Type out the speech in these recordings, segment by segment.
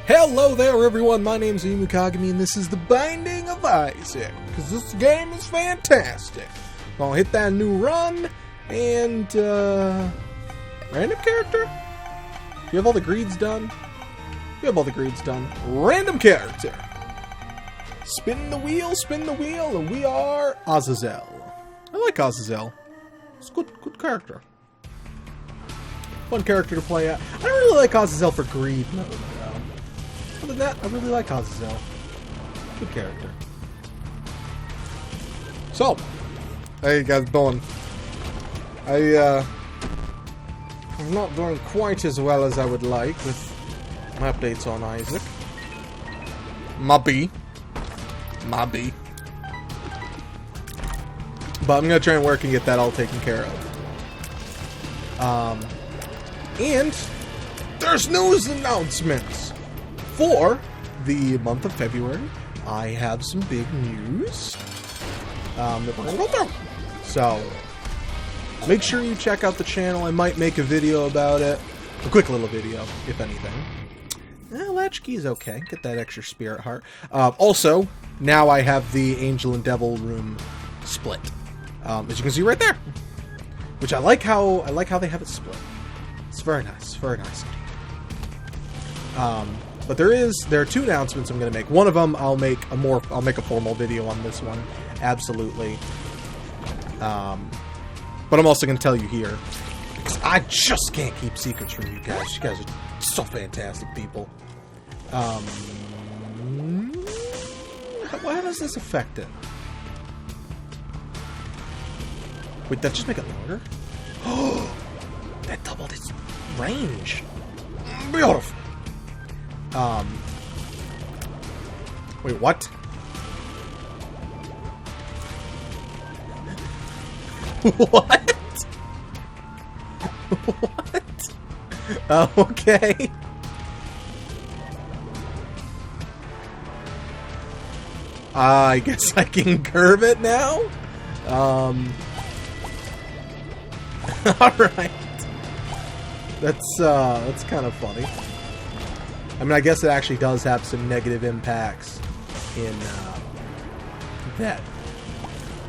Hello there, everyone. My name's Ayumu, Kagami, and this is The Binding of Isaac. Because this game is fantastic. I'll hit that new run, and, random character? You have all the greeds done? You have all the greeds done. Random character. Spin the wheel, and we are Azazel. I like Azazel. It's a good character. Fun character to play at. I don't really like Azazel for greed mode, though. Other than that, I really like Azazel. Good character. So, how you guys doing? I'm not doing quite as well as I would like with my updates on Isaac. Mubby. But I'm gonna try and work and get that all taken care of. And there's news announcements for the month of February. I have some big news that we're gonna go through. So make sure you check out the channel. I might make a video about it, a quick little video, if anything. Latchkey is okay. Get that extra spirit heart. Also, now I have the Angel and Devil room split, as you can see right there. Which I like how they have it split. It's very nice indeed. But there are two announcements I'm going to make. One of them I'll make a formal video on this one, absolutely. But I'm also going to tell you here, because I just can't keep secrets from you guys. You guys are so fantastic people. How does this affect it? Wait, that just make it longer? Oh, that doubled its range. Beautiful. Wait, what? What? What? Okay. I guess I can curve it now? Alright. That's kind of funny. I mean, I guess it actually does have some negative impacts in, that.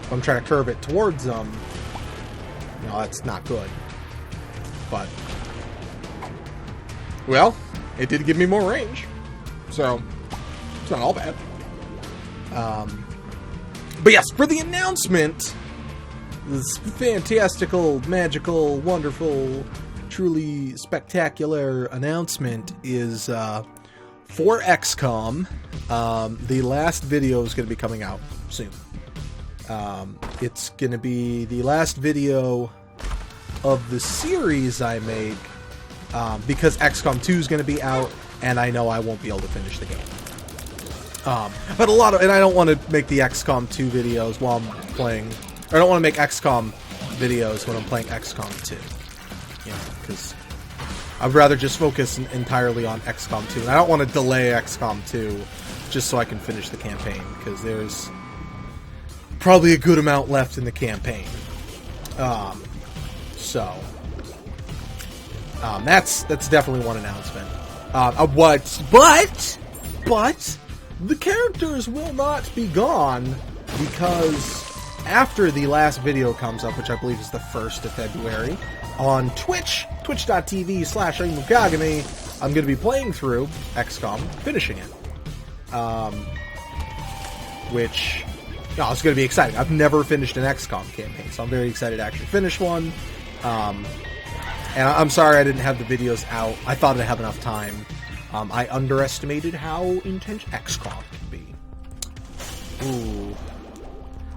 If I'm trying to curve it towards, that's not good. But, well, it did give me more range. So, it's not all bad. But yes, for the announcement, this fantastical, magical, wonderful, truly spectacular announcement is for XCOM. The last video is going to be coming out soon. It's going to be the last video of the series I make, because XCOM 2 is going to be out, and I know I won't be able to finish the game. But and I don't want to make the XCOM 2 videos while I'm playing, or I don't want to make XCOM videos when I'm playing XCOM 2. You know, because I'd rather just focus entirely on XCOM 2, and I don't want to delay XCOM 2 just so I can finish the campaign, because there's probably a good amount left in the campaign. That's definitely one announcement. But the characters will not be gone, because after the last video comes up, which I believe is the 1st of February, on Twitch, twitch.tv/AyumuKagami, I'm going to be playing through XCOM, finishing it. Which, it's going to be exciting. I've never finished an XCOM campaign, so I'm very excited to actually finish one. And I'm sorry I didn't have the videos out. I thought I'd have enough time. I underestimated how intense XCOM can be. Ooh.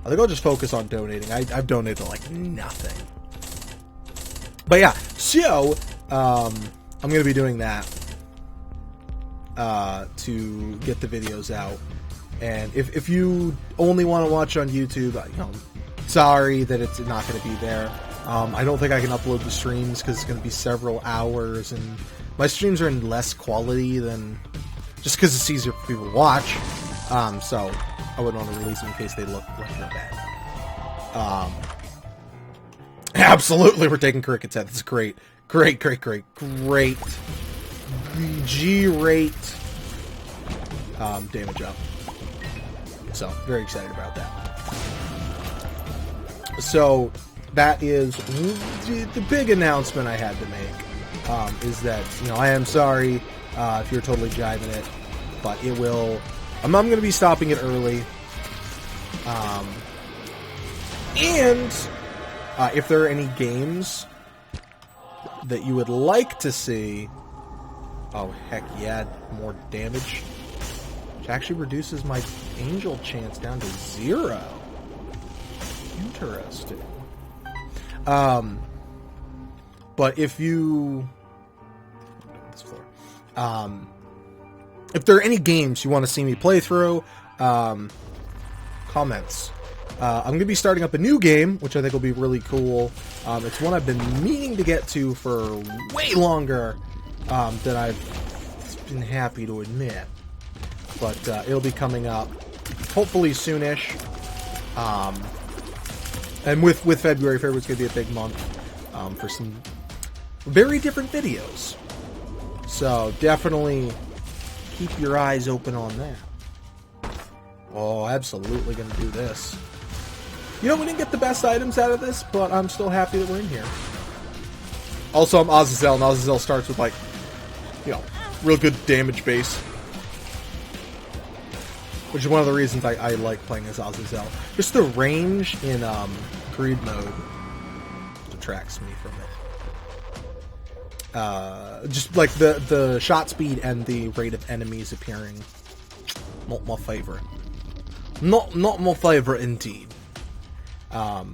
I think I'll just focus on donating. I've donated like nothing. But yeah, so I'm going to be doing that to get the videos out. And if you only want to watch on YouTube, sorry that it's not going to be there. I don't think I can upload the streams because it's going to be several hours, and my streams are in less quality than just because it's easier for people to watch. So I wouldn't want to release them in case they look real bad. Absolutely, we're taking Cricket's head. That's great. Great. G-rate damage up. So, very excited about that. So, that is the big announcement I had to make, is that, you know, I am sorry if you're totally jiving it, but it will... I'm going to be stopping it early. And if there are any games that you would like to see... Oh, heck yeah, more damage. Which actually reduces my angel chance down to 0. Interesting. But if you... This floor. If there are any games you want to see me play through, comments. I'm going to be starting up a new game, which I think will be really cool. It's one I've been meaning to get to for way longer than I've been happy to admit. But it'll be coming up hopefully soonish. And with February, February's going to be a big month for some very different videos. So definitely keep your eyes open on that. Oh, absolutely going to do this. You know, we didn't get the best items out of this, but I'm still happy that we're in here. Also, I'm Azazel, and Azazel starts with, like, you know, real good damage base. Which is one of the reasons I like playing as Azazel. Just the range in Greed mode detracts me from it. Just like the shot speed and the rate of enemies appearing. Not my favorite. Not my favorite indeed. Alright,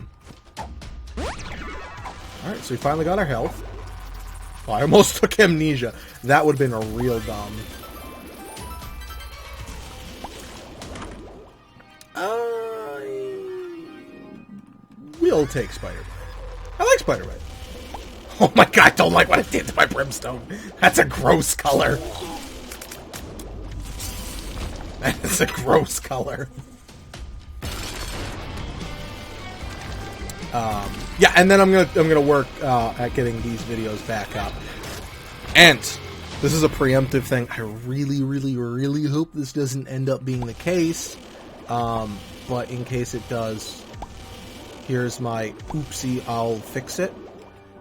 so we finally got our health. Oh, I almost took amnesia. That would have been a real dumb. We'll take Spider-Bite. I like Spider-Bite. Oh my god, I don't like what it did to my Brimstone. That's a gross color. That's a gross color. Yeah, and then I'm gonna work at getting these videos back up. And this is a preemptive thing. I really, really, really hope this doesn't end up being the case. But in case it does, here's my oopsie. I'll fix it.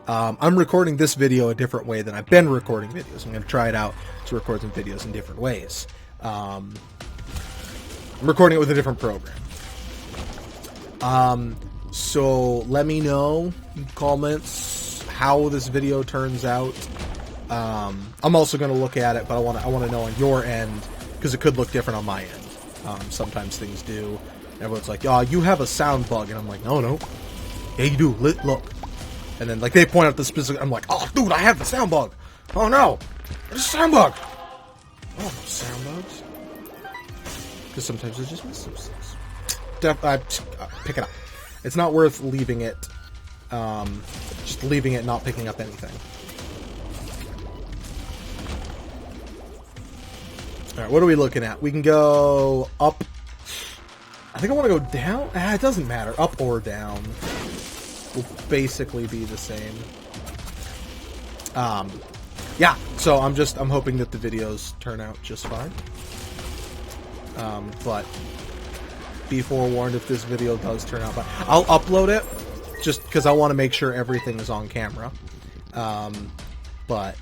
I'm recording this video a different way than I've been recording videos. I'm gonna try it out to record some videos in different ways. I'm recording it with a different program. So let me know in comments how this video turns out. I'm also going to look at it, but I want to know on your end, because it could look different on my end. Sometimes things do. Everyone's like, "Oh, you have a sound bug," and I'm like, "No. Yeah, you do. Look." And then like they point out the specific. I'm like, "Oh, dude, I have the sound bug. Oh no, there's a sound bug." Oh, no sound bugs. Because sometimes I just miss some things. Pick it up. It's not worth leaving it, just leaving it not picking up anything. Alright, what are we looking at? We can go up. I think I want to go down. It doesn't matter. Up or down will basically be the same. Yeah, so I'm hoping that the videos turn out just fine. But be forewarned if this video does turn out fine. I'll upload it just because I want to make sure everything is on camera. But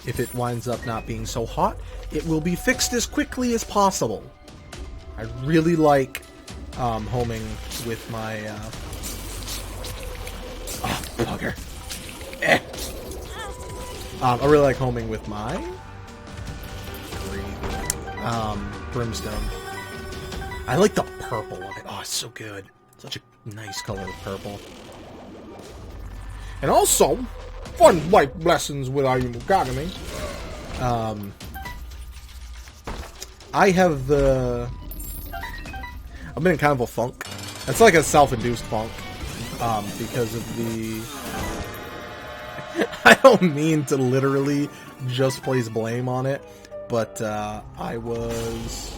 if it winds up not being so hot, it will be fixed as quickly as possible. I really like homing with my oh, bugger. I really like homing with my Brimstone. I like the purple of it. Oh, it's so good. Such a nice color of purple. And also, fun life lessons with Ayumu Kagami. I have the... I've been in kind of a funk. It's like a self-induced funk. Because of the... I don't mean to literally just place blame on it. But, I was...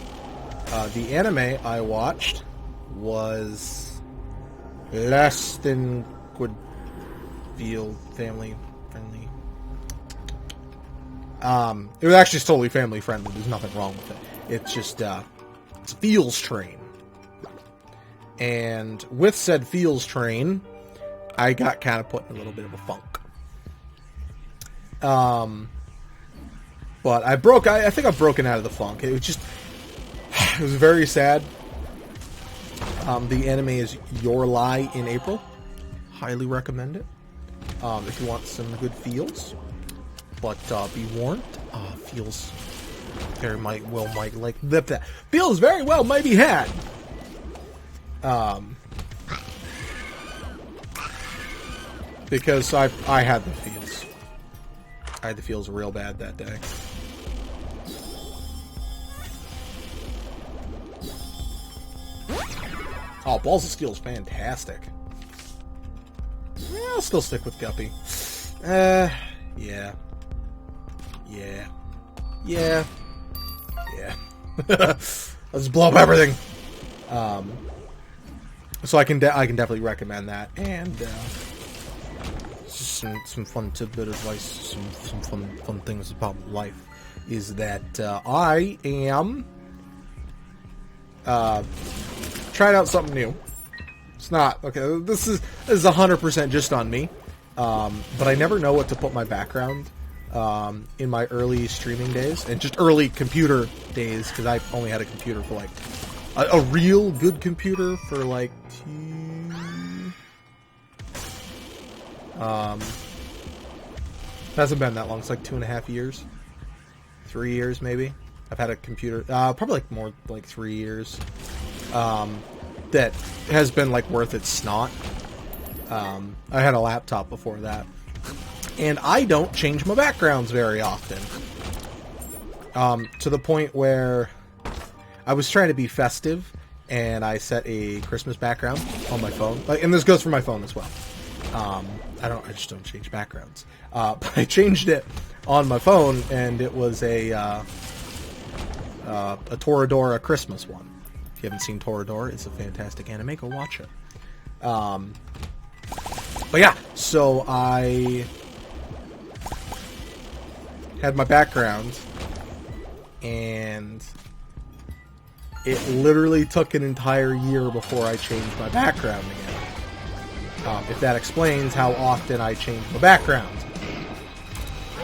the anime I watched was less than good feel family friendly. It was actually totally family friendly. There's nothing wrong with it. It's just, it's a feels train. And with said feels train, I got kind of put in a little bit of a funk. But I think I've broken out of the funk. It was very sad. The anime is Your Lie in April. Highly recommend it. If you want some good feels. But, be warned, feels very might like that. Feels very well might be had. Because I had the feels. I had the feels real bad that day. Oh, Balls of Steel is fantastic. Yeah, I'll still stick with Guppy. Yeah. Let's just blow up everything. So I can definitely recommend that, and some fun tidbit advice, some fun things about life is that I am trying out something new. It's not okay. This is 100% just on me, but I never know what to put my background in my early streaming days and just early computer days, because I only had a computer for like a real good computer for like hasn't been that long. It's like 2.5 years, 3 years maybe. I've had a computer probably like more like 3 years that has been like worth its snot. I had a laptop before that, and I don't change my backgrounds very often, to the point where I was trying to be festive, and I set a Christmas background on my phone, and this goes for my phone as well. I just don't change backgrounds, but I changed it on my phone, and it was a Toradora Christmas one. If you haven't seen Toradora, it's a fantastic anime. Go watch it. But yeah, so I had my background, and it literally took an entire year before I changed my background again. If that explains how often I change my background.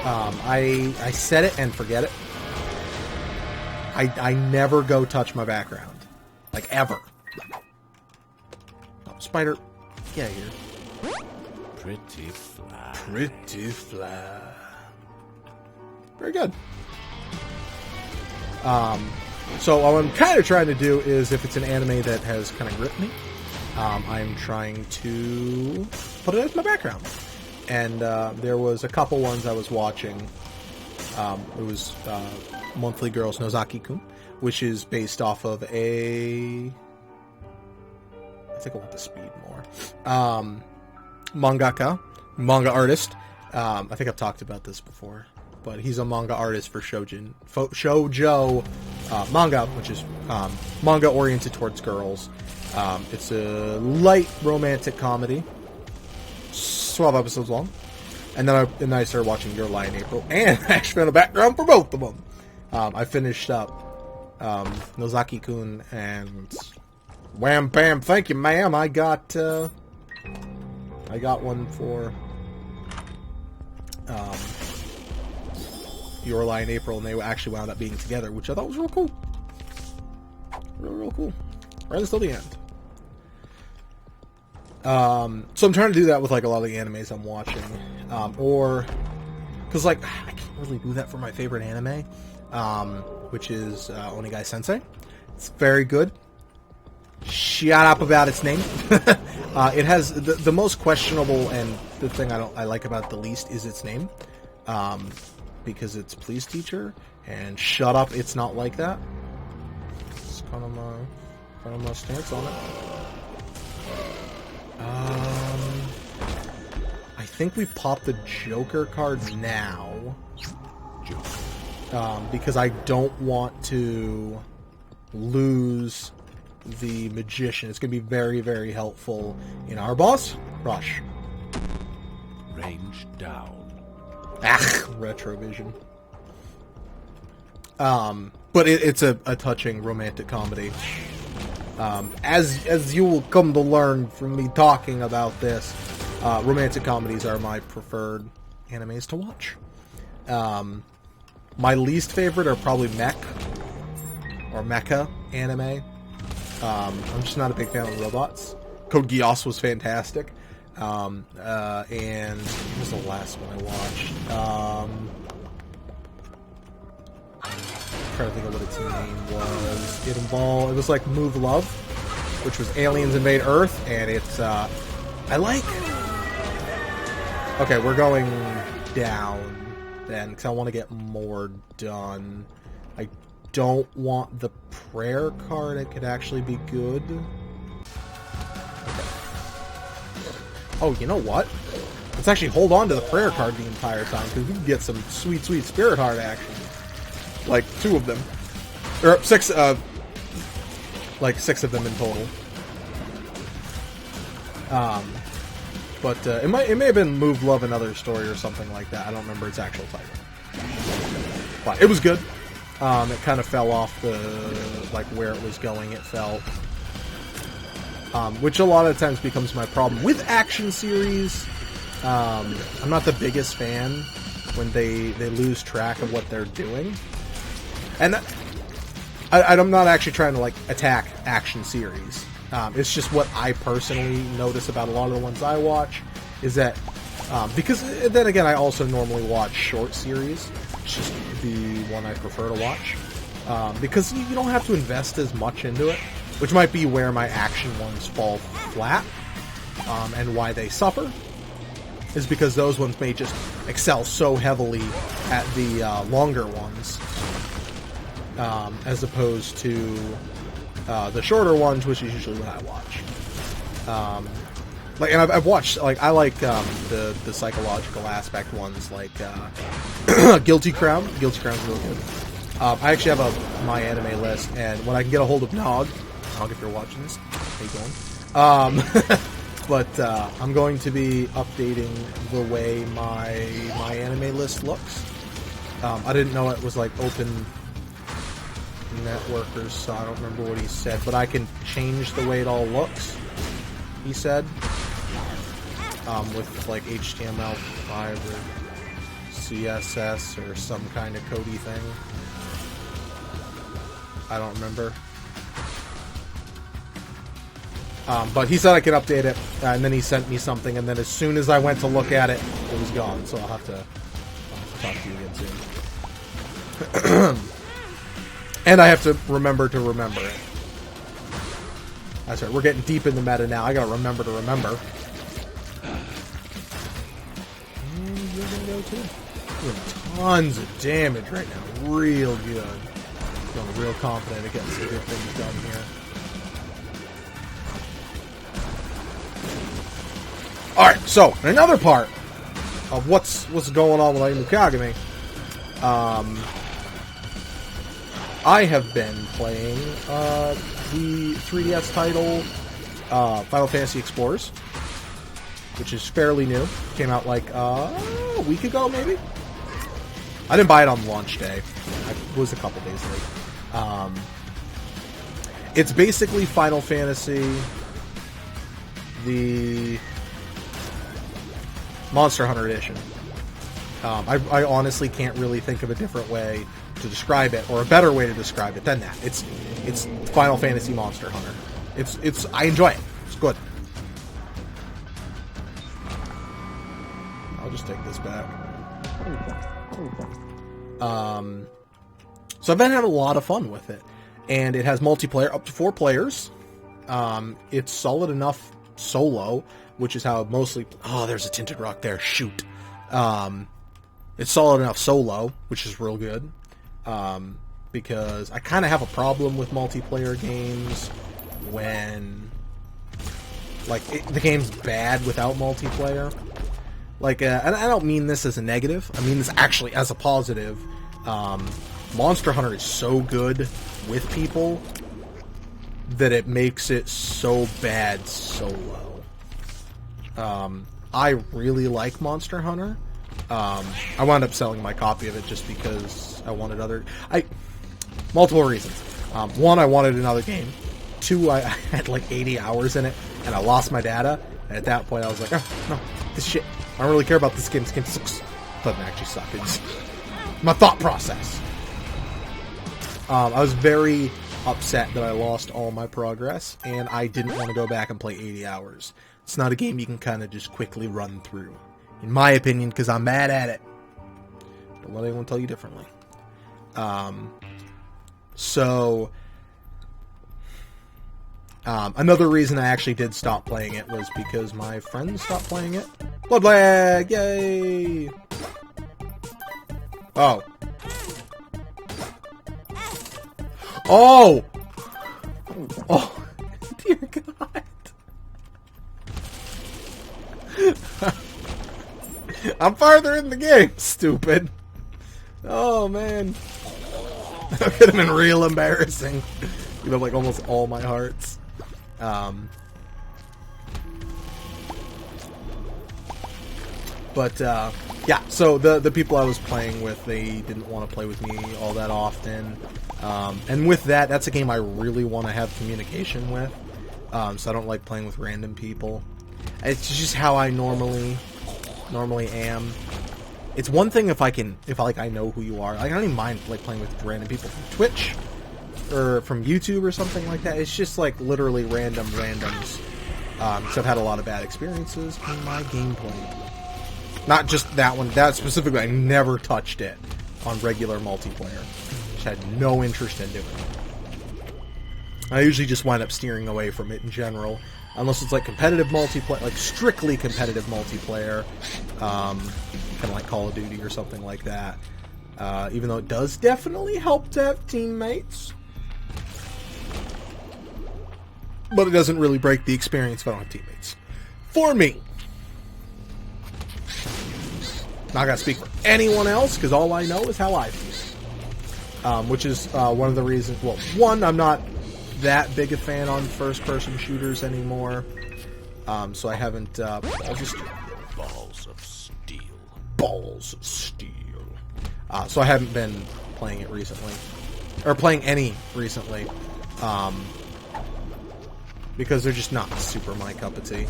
I set it and forget it. I never go touch my background. Like, ever. Oh, spider, get out of here. Pretty fly. Pretty fly. Very good. So what I'm kind of trying to do is, if it's an anime that has kind of gripped me, I'm trying to put it as my background. And there was a couple ones I was watching. It was Monthly Girls Nozaki-kun, which is based off of a... I think I want the speed more. Manga artist. I think I've talked about this before, but he's a manga artist for shoujo manga, which is manga oriented towards girls. It's a light romantic comedy, 12 episodes long, and then I started watching Your Lie in April, and I actually found a background for both of them. I finished up Nozaki-kun, and wham bam, thank you, ma'am. I got one for Your Lie in April, and they actually wound up being together, which I thought was real cool. Real cool. Right until the end. So I'm trying to do that with like a lot of the animes I'm watching, or because like I can't really do that for my favorite anime, which is Onigai Sensei. It's very good. Shut up about its name. It has the most questionable, and the thing I like about it the least is its name, because it's Please Teacher, and shut up, it's not like that. It's kind of my stance on it. I think we popped the Joker cards now. Because I don't want to lose the Magician. It's going to be very, very helpful in our boss rush. Range down. Retrovision. but it's a touching romantic comedy. As you will come to learn from me talking about this, romantic comedies are my preferred animes to watch. My least favorite are probably mech or mecha anime. I'm just not a big fan of robots. Code Geass was fantastic. And what was the last one I watched? I'm trying to think of what its name was. It was like Move Love, which was Aliens Invade Earth, and it's, I like... Okay, we're going down then, because I want to get more done. I don't want the prayer card. It could actually be good. Okay. Oh, you know what? Let's actually hold on to the prayer card the entire time, because we can get some sweet, sweet Spirit Heart action. Like, 2 of them. Or 6, like 6 of them in total. But it may have been Move Love Another Story or something like that. I don't remember its actual title. But it was good. It kind of fell off the, like, where it was going, it felt. Which a lot of times becomes my problem with action series. I'm not the biggest fan when they lose track of what they're doing. And I'm not actually trying to, like, attack action series. It's just what I personally notice about a lot of the ones I watch, is that, because then again, I also normally watch short series, which is the one I prefer to watch, because you don't have to invest as much into it, which might be where my action ones fall flat, and why they suffer, is because those ones may just excel so heavily at the longer ones, as opposed to the shorter ones, which is usually what I watch. Like, and I've watched, like, I like the psychological aspect ones, like Guilty Crown. Guilty Crown's really good. I actually have my anime list, and when I can get a hold of Nog, if you're watching this, how you going? But I'm going to be updating the way my anime list looks. I didn't know it was, like, open networkers, so I don't remember what he said, but I can change the way it all looks, he said, with, like, HTML5 or CSS or some kind of codey thing. I don't remember. But he said I could update it, and then he sent me something, and then as soon as I went to look at it, it was gone, so I'll have to talk to you again soon. And I have to remember to remember it. That's right, we're getting deep in the meta now. I gotta remember to remember. And you're gonna go too. Doing tons of damage right now. Real good. Feeling real confident at getting some good things done here. Alright, so, another part of what's going on with Ayumu Kagami. I have been playing the 3DS title Final Fantasy Explorers, which is fairly new. Came out like a week ago, maybe? I didn't buy it on launch day. It was a couple days late. It's basically Final Fantasy, the Monster Hunter edition. I honestly can't really think of a different way to describe it, or a better way to describe it than that. It's Final Fantasy Monster Hunter. I enjoy it. It's good. I'll just take this back. So I've been having a lot of fun with it, and it has multiplayer up to 4 players. It's solid enough solo, which is how it mostly... Oh, there's a Tinted Rock there. Shoot. It's solid enough solo, which is real good. Because I kind of have a problem with multiplayer games when, like, the game's bad without multiplayer. Like, and I don't mean this as a negative. I mean this actually as a positive. Monster Hunter is so good with people that it makes it so bad solo. I really like Monster Hunter. I wound up selling my copy of it just because I wanted other... Multiple reasons. One, I wanted another game. Two, I had like 80 hours in it, and I lost my data. And at that point, I was like, oh, no, this shit. I don't really care about this game. This game sucks. Doesn't actually suck. It's my thought process. I was very upset that I lost all my progress, and I didn't want to go back and play 80 hours. It's not a game you can kind of just quickly run through. In my opinion, because I'm bad at it. Don't let anyone tell you differently. Another reason I actually did stop playing it was because my friends stopped playing it. Blood lag! Yay! Oh. Oh! Oh! Dear God. I'm farther in the game, stupid. Oh, man. That could have been real embarrassing. You know, like almost all my hearts. Yeah, so the people I was playing with, they didn't want to play with me all that often. And with that, that's a game I really want to have communication with. So I don't like playing with random people. It's just how I normally am. It's one thing if I know who you are. Like, I don't even mind like playing with random people from Twitch or from YouTube or something like that. It's just like literally randoms. So I've had a lot of bad experiences in my gameplay. Not just that one. That specifically, I never touched it on regular multiplayer. Just had no interest in doing it. I usually just wind up steering away from it in general. Unless it's like competitive multiplayer, like strictly competitive multiplayer. Kind of like Call of Duty or something like that. Even though it does definitely help to have teammates. But it doesn't really break the experience if I don't have teammates. For me. Not going to speak for anyone else, because all I know is how I feel. Which is one of the reasons... Well, one, I'm not that big a fan on first-person shooters anymore. So I haven't... Balls of steel. Balls of steel. So I haven't been playing it recently. Or playing any recently. Because they're just not super my cup of tea.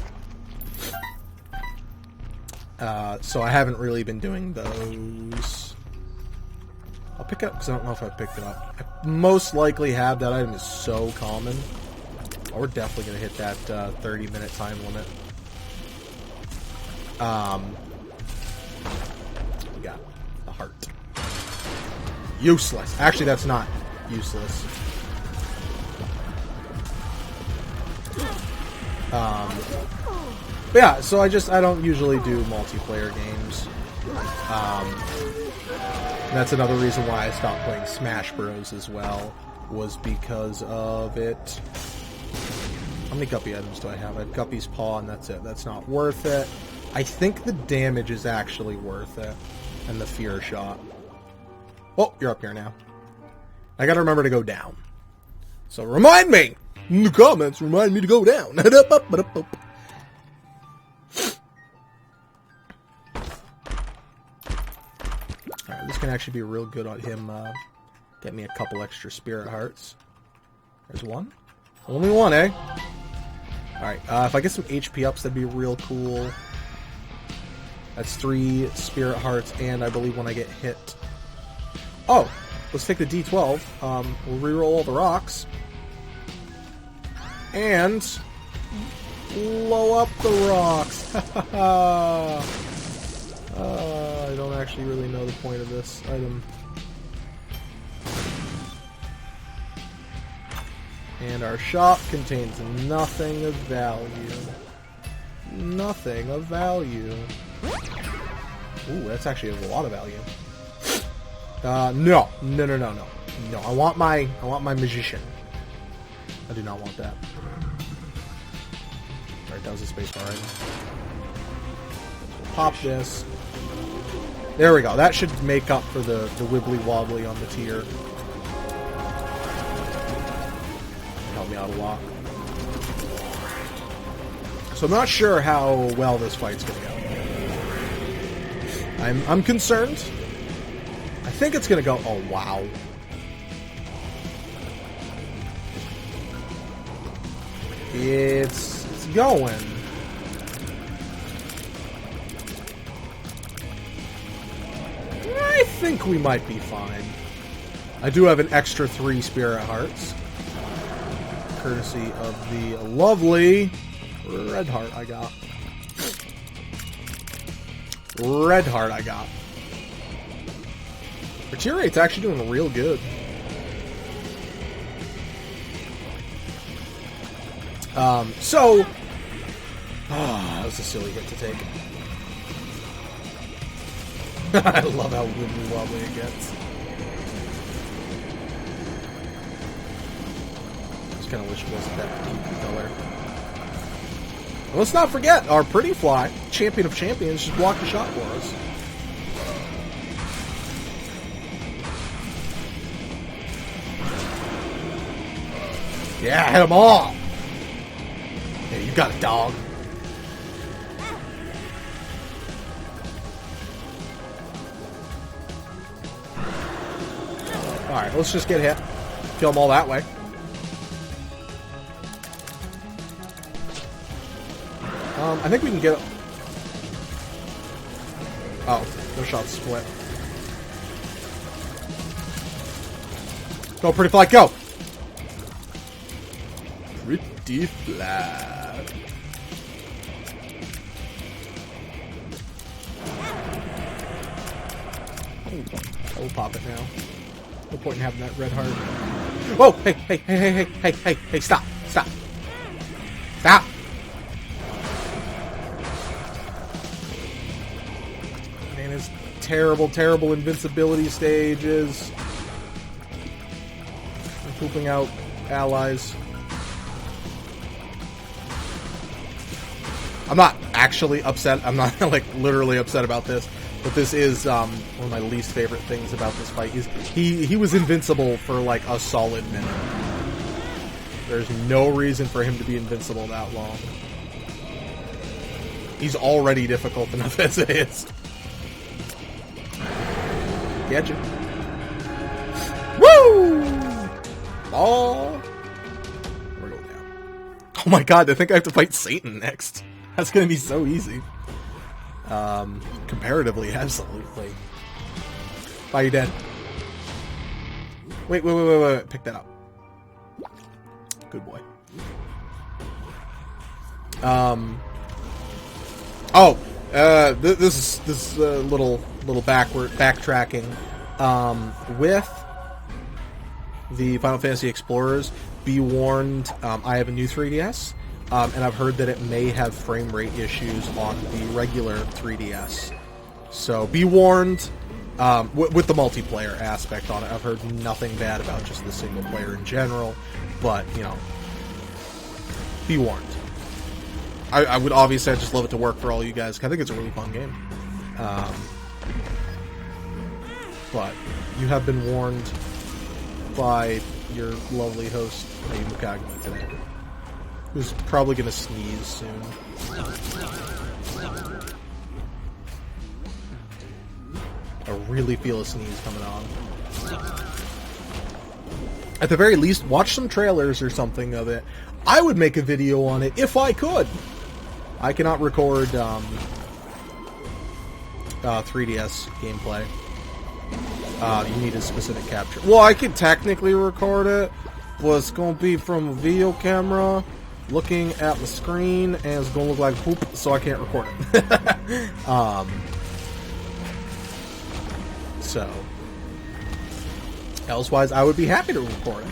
So I haven't really been doing those. I'll pick it up because I don't know if I picked it up. I most likely have. That item is so common. Oh, we're definitely going to hit that 30-minute time limit. We got the heart. Useless. Actually, that's not useless. But yeah, so I don't usually do multiplayer games. That's another reason why I stopped playing Smash Bros. As well, was because of it. How many Guppy items do I have? I have Guppy's Paw, and that's it. That's not worth it. I think the damage is actually worth it, and the Fear Shot. Oh, you're up here now. I gotta remember to go down. So remind me! In the comments, remind me to go down. Alright, this can actually be real good on him. Get me a couple extra spirit hearts. There's one. Only one, eh? Alright, if I get some HP ups, that'd be real cool. That's 3 spirit hearts, and I believe when I get hit... Oh! Let's take the D12. We'll reroll all the rocks. And... blow up the rocks! I don't actually really know the point of this item. And our shop contains nothing of value. Nothing of value. Ooh, that's actually a lot of value. No. No, I want my magician. I do not want that. Alright, that was a space bar item. We'll pop this. There we go. That should make up for the wibbly wobbly on the tier. Help me out a lot. So I'm not sure how well this fight's gonna go. I'm concerned. I think it's gonna go... Oh, wow. It's going. I think we might be fine. I do have an extra 3 Spirit Hearts. Courtesy of the lovely Red Heart I got. Red Heart I got. Our tier rate's actually doing real good. That was a silly hit to take. I love how wibbly wobbly it gets. Just kind of wish it wasn't that deep color. And let's not forget, our Pretty Fly, champion of champions, just blocked the shot for us. Yeah, hit them all! Yeah, you got it, dog. Alright, let's just get hit. Kill them all that way. I think we can get... Oh, no shots split. Go, Pretty Fly, go! Pretty Fly. I'll pop it now. No point in having that red heart. Whoa! Hey, stop! Stop! Stop! Man, his terrible invincibility stages. Pooping out allies. I'm not actually upset. I'm not, like, literally upset about this. But this is one of my least favorite things about this fight. Is he was invincible for, like, a solid minute. There's no reason for him to be invincible that long. He's already difficult enough as it is. Get you. Woo! Oh! We're going down. Oh my god, I think I have to fight Satan next. That's gonna be so easy. Comparatively, absolutely. Bye, you dead. Wait. Pick that up. Good boy. This is a little backtracking. With the Final Fantasy Explorers, be warned, I have a new 3DS. And I've heard that it may have frame rate issues on the regular 3DS. So be warned with the multiplayer aspect on it. I've heard nothing bad about just the single player in general. But, you know, be warned. I would obviously I'd just love it to work for all you guys. I think it's a really fun game. But you have been warned by your lovely host, Ayumu Kagami, today. Who's probably going to sneeze soon. I really feel a sneeze coming on. At the very least, watch some trailers or something of it. I would make a video on it if I could. I cannot record 3DS gameplay. You need a specific capture. Well, I could technically record it, but it's going to be from a video camera. Looking at the screen, and it's going to look like poop, so I can't record it. So, elsewise, I would be happy to record it.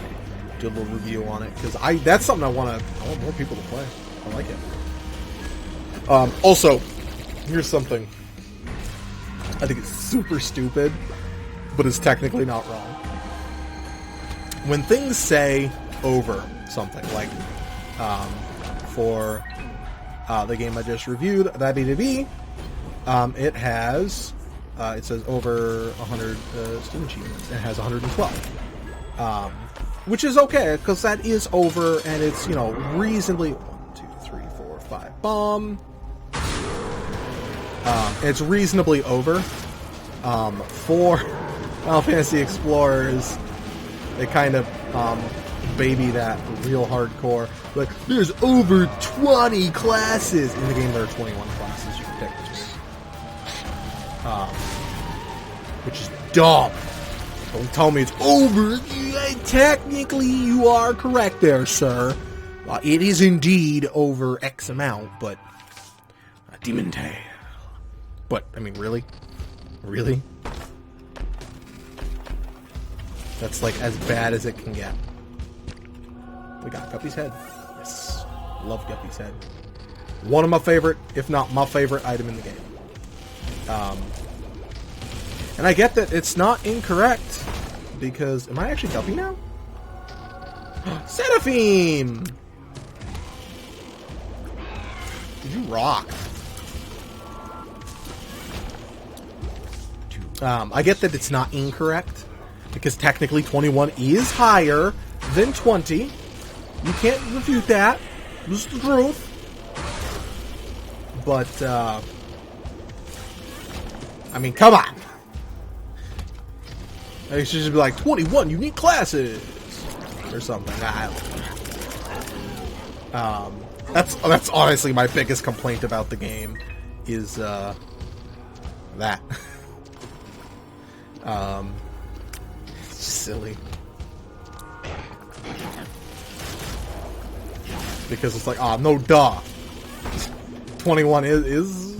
Do a little review on it, because that's something I want more people to play. I like it. Also, here's something. I think it's super stupid, but it's technically not wrong. When things say over something, like for the game I just reviewed, that B2B, it has, it says over 100 Steam achievements. It has 112. Which is okay, because that is over, and it's, you know, reasonably... 1, 2, 3, 4, 5... Bomb! It's reasonably over. For Final Fantasy Explorers, they kind of baby that real hardcore. Like, there's over 20 classes. In the game, there are 21 classes you can pick, which is dumb. Don't tell me it's over. Technically, you are correct there, sir. It is indeed over X amount, but... Demon Tail. But, I mean, really? Really? That's, like, as bad as it can get. We got Guppy's head. Yes. Love Guppy's head. One of my favorite, if not my favorite item in the game. And I get that it's not incorrect, because... Am I actually Guppy now? Seraphim! Did you rock? I get that it's not incorrect, because technically 21 is higher than 20. You can't refute that. This is the truth. But, I mean, come on. It should just be like 21 unique classes or something. That's honestly my biggest complaint about the game is that. It's silly. Because it's like, no duh. 21 is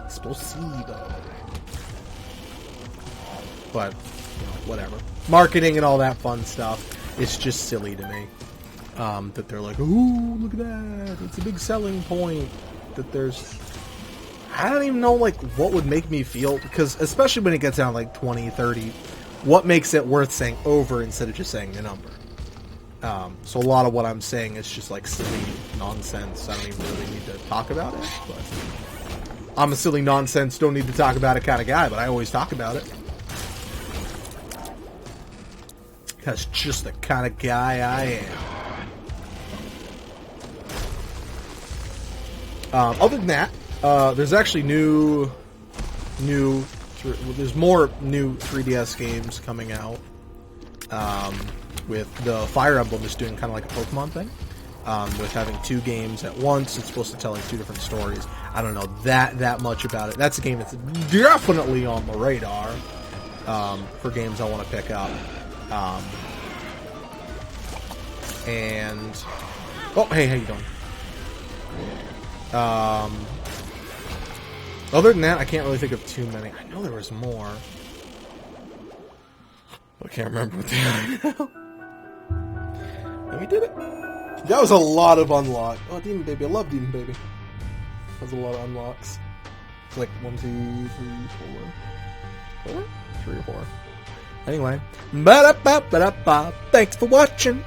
supposed to see though. But, whatever. Marketing and all that fun stuff. It's just silly to me. That they're like, ooh, look at that. It's a big selling point. That there's... I don't even know, like, what would make me feel... Because, especially when it gets down, like, 20, 30... What makes it worth saying over instead of just saying the number? So a lot of what I'm saying is just, like, silly nonsense. I don't even really need to talk about it. But I'm a silly nonsense, don't need to talk about it kind of guy, but I always talk about it. That's just the kind of guy I am. Other than that, there's actually there's more new 3DS games coming out. With the Fire Emblem just doing kind of like a Pokemon thing. With having 2 games at once. It's supposed to tell like 2 different stories. I don't know that much about it. That's a game that's definitely on the radar for games I want to pick up. And... Oh, hey, how you doing? Other than that, I can't really think of too many. I know there was more. I can't remember what they are now. And we did it. That was a lot of unlock. Oh, Demon Baby. I love Demon Baby. That was a lot of unlocks. It's like 1, 2, 3, 4. 4? 3 or 4. Anyway. Ba-da-ba-ba-da-ba. Thanks for watching.